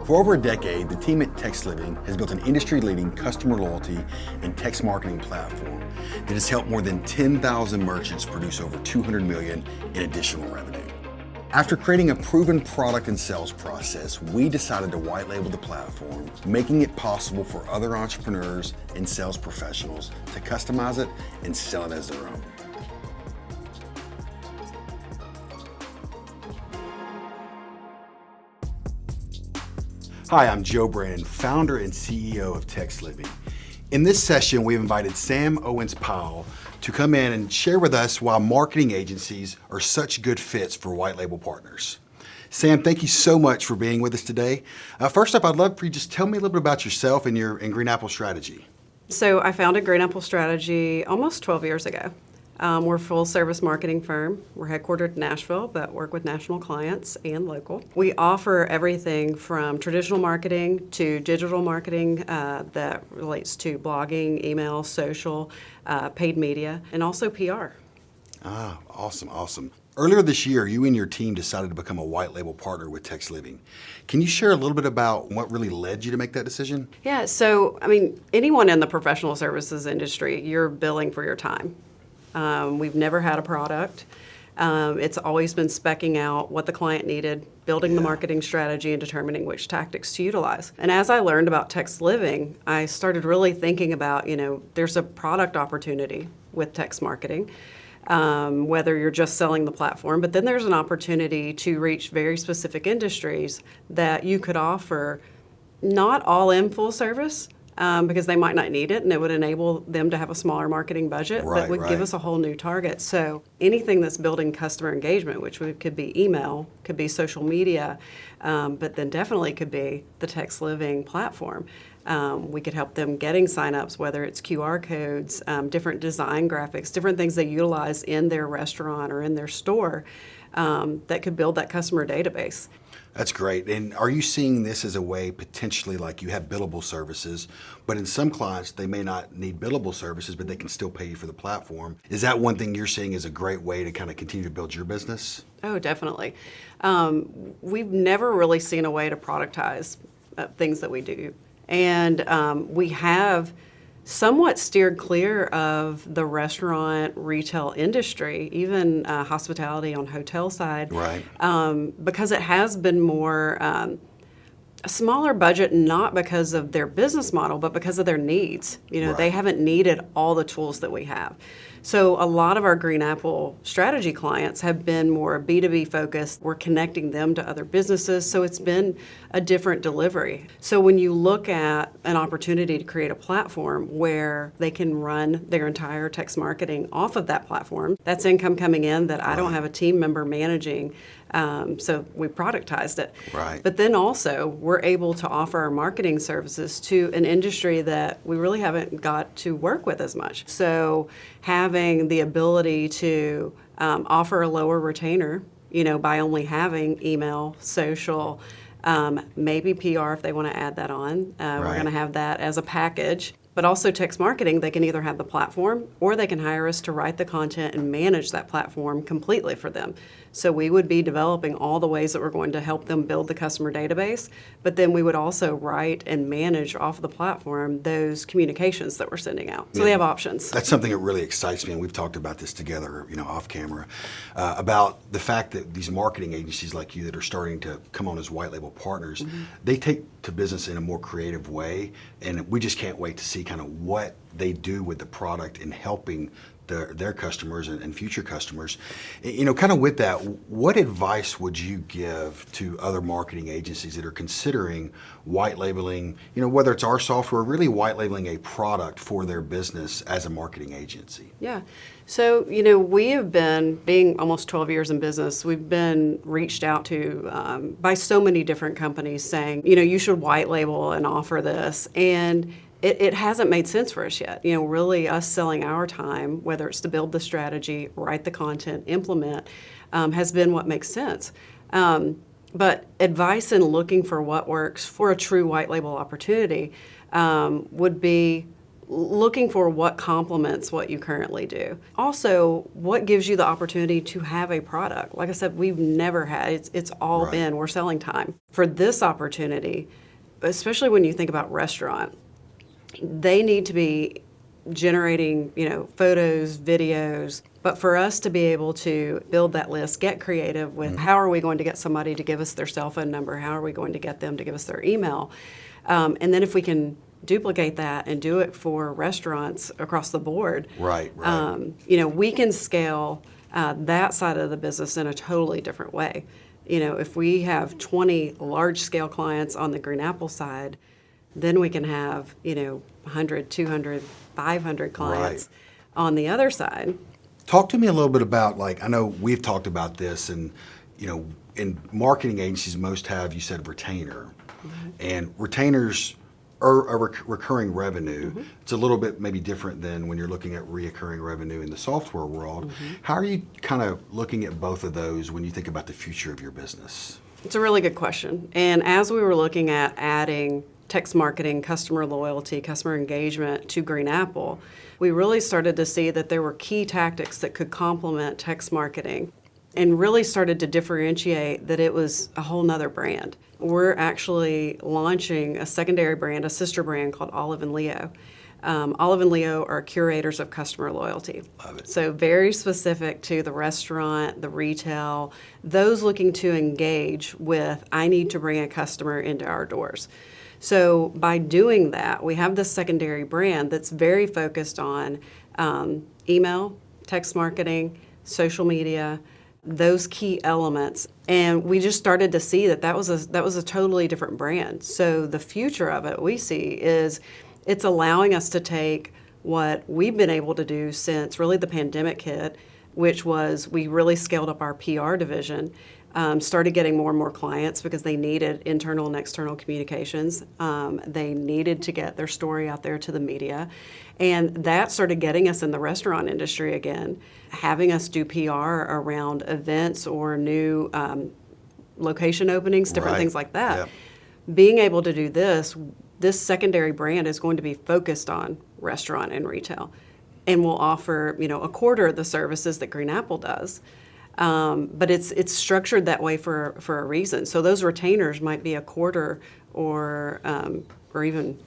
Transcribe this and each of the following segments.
For over a decade, the team at textLIVING has built an industry-leading customer loyalty and text marketing platform that has helped more than 10,000 merchants produce over $200 million in additional revenue. After creating a proven product and sales process, we decided to white label the platform, making it possible for other entrepreneurs and sales professionals to customize it and sell it as their own. Hi, I'm Joe Brannon, founder and CEO of textLIVING. In this session, we've invited Sam Pyle to come in and share with us why marketing agencies are such good fits for white label partners. Sam, thank you so much for being with us today. First up, I'd love for you to just tell me a little bit about yourself and your Green Apple strategy. So I founded Green Apple Strategy almost 12 years ago. We're a full-service marketing firm. We're headquartered in Nashville, but work with national clients and local. We offer everything from traditional marketing to digital marketing that relates to blogging, email, social, paid media, and also PR. Ah, awesome. Earlier this year, you and your team decided to become a white label partner with textLIVING. Can you share a little bit about what really led you to make that decision? Yeah, so, anyone in the professional services industry, you're billing for your time. We've never had a product. It's always been speccing out what the client needed, building the marketing strategy, and determining which tactics to utilize. And as I learned about textLIVING, I started really thinking about, there's a product opportunity with text marketing, whether you're just selling the platform, but then there's an opportunity to reach very specific industries that you could offer not all in full service, because they might not need it, and it would enable them to have a smaller marketing budget, but would give us a whole new target. So anything that's building customer engagement, which could be email, could be social media, but then definitely could be the textLIVING platform. We could help them getting signups, whether it's QR codes, different design graphics, different things they utilize in their restaurant or in their store that could build that customer database. That's great. And are you seeing this as a way potentially like you have billable services, but in some clients, they may not need billable services, but they can still pay you for the platform? Is that one thing you're seeing as a great way to kind of continue to build your business? Oh, definitely. We've never really seen a way to productize things that we do. And we have somewhat steered clear of the restaurant retail industry, even hospitality on hotel side, because it has been more a smaller budget, not because of their business model, but because of their needs. They haven't needed all the tools that we have. So a lot of our Green Apple strategy clients have been more B2B focused. We're connecting them to other businesses, so it's been a different delivery. So when you look at an opportunity to create a platform where they can run their entire text marketing off of that platform, that's income coming in that I don't have a team member managing, so we productized it. But then also, we're able to offer our marketing services to an industry that we really haven't got to work with as much. So having the ability to offer a lower retainer, by only having email, social, maybe PR if they want to add that on. We're going to have that as a package. But also text marketing, they can either have the platform or they can hire us to write the content and manage that platform completely for them. So we would be developing all the ways that we're going to help them build the customer database, but then we would also write and manage off of the platform those communications that we're sending out. So they have options. That's something that really excites me, and we've talked about this together, off camera, about the fact that these marketing agencies like you that are starting to come on as white label partners, they take to business in a more creative way, and we just can't wait to see kind of what they do with the product in helping their customers and future customers. Kind of with that, what advice would you give to other marketing agencies that are considering white labeling, whether it's our software, or really white labeling a product for their business as a marketing agency? Yeah. So, we have been, being almost 12 years in business, we've been reached out to by so many different companies saying, you should white label and offer this. And it hasn't made sense for us yet. Really us selling our time, whether it's to build the strategy, write the content, implement, has been what makes sense. But advice in looking for what works for a true white label opportunity would be looking for what complements what you currently do. Also, what gives you the opportunity to have a product? Like I said, we've never had, it's all Right. been, we're selling time. For this opportunity, especially when you think about restaurant, they need to be generating, photos, videos. But for us to be able to build that list, get creative with how are we going to get somebody to give us their cell phone number? How are we going to get them to give us their email? And then if we can duplicate that and do it for restaurants across the board, Right. we can scale that side of the business in a totally different way. If we have 20 large-scale clients on the Green Apple side, then we can have, 100, 200, 500 clients on the other side. Talk to me a little bit about, I know we've talked about this, and, in marketing agencies, most have, you said, retainer. And retainers are a recurring revenue. It's a little bit maybe different than when you're looking at reoccurring revenue in the software world. How are you kind of looking at both of those when you think about the future of your business? It's a really good question. And as we were looking at adding text marketing, customer loyalty, customer engagement to Green Apple, we really started to see that there were key tactics that could complement text marketing and really started to differentiate that it was a whole nother brand. We're actually launching a secondary brand, a sister brand called Olive and Leo. Olive and Leo are curators of customer loyalty. Love it. So very specific to the restaurant, the retail, those looking to engage with, I need to bring a customer into our doors. So by doing that, we have this secondary brand that's very focused on email, text marketing, social media, those key elements. And we just started to see that was a totally different brand. So the future of it we see is it's allowing us to take what we've been able to do since really the pandemic hit, which was we really scaled up our PR division, started getting more and more clients because they needed internal and external communications. They needed to get their story out there to the media. And that started getting us in the restaurant industry again, having us do PR around events or new location openings, different things like that. Yep. Being able to do this secondary brand is going to be focused on restaurant and retail and will offer, a quarter of the services that Green Apple does. But it's structured that way for a reason. So those retainers might be a quarter or even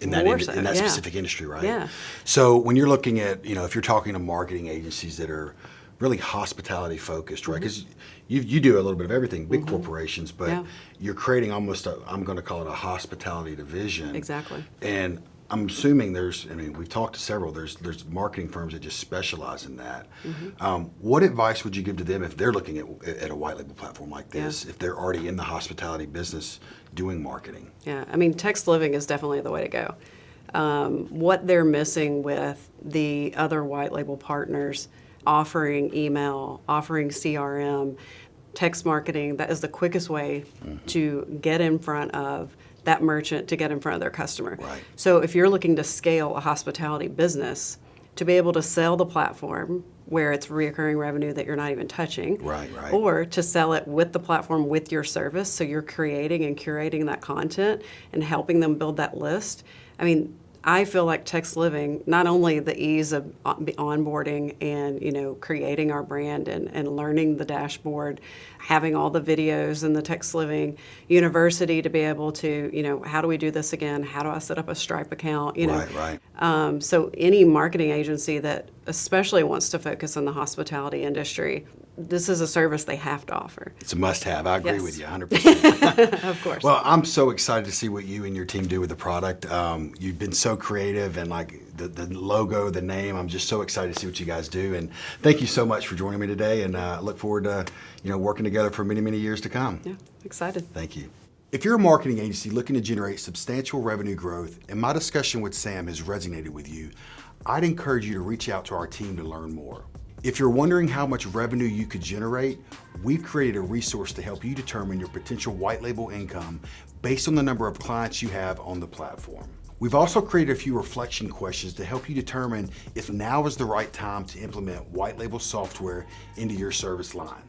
In that, more so. in that Yeah. specific industry, right? Yeah. So when you're looking at, if you're talking to marketing agencies that are really hospitality focused, right? Because you do a little bit of everything, big corporations, but Yeah. you're creating almost I'm going to call it a hospitality division. Exactly. And I'm assuming we've talked to several, there's marketing firms that just specialize in that. What advice would you give to them if they're looking at a white label platform like this, if they're already in the hospitality business doing marketing? Yeah, textLIVING is definitely the way to go. What they're missing with the other white label partners, offering email, offering CRM, text marketing, that is the quickest way to get in front of that merchant, to get in front of their customer. Right. So if you're looking to scale a hospitality business, to be able to sell the platform where it's recurring revenue that you're not even touching, Right. or to sell it with the platform with your service, so you're creating and curating that content and helping them build that list. I feel like textLIVING, not only the ease of onboarding and creating our brand and learning the dashboard, having all the videos in the textLIVING University to be able to, how do we do this again? How do I set up a Stripe account? Right. So any marketing agency that especially wants to focus on the hospitality industry, this is a service they have to offer. It's a must-have. I agree Yes. with you 100%. Of course. Well, I'm so excited to see what you and your team do with the product. You've been so creative, and the logo, the name, I'm just so excited to see what you guys do. And thank you so much for joining me today, and I look forward to working together for many, many years to come. Yeah, excited. Thank you. If you're a marketing agency looking to generate substantial revenue growth and my discussion with Sam has resonated with you, I'd encourage you to reach out to our team to learn more. If you're wondering how much revenue you could generate, we've created a resource to help you determine your potential white label income based on the number of clients you have on the platform. We've also created a few reflection questions to help you determine if now is the right time to implement white label software into your service line.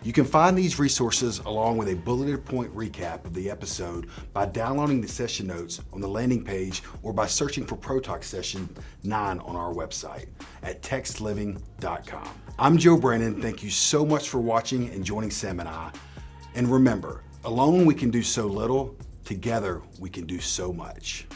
You can find these resources along with a bulleted point recap of the episode by downloading the session notes on the landing page or by searching for ProTalks Session 9 on our website at textliving.com. I'm Joe Brannon. Thank you so much for watching and joining Sam and I. And remember, alone we can do so little, together we can do so much.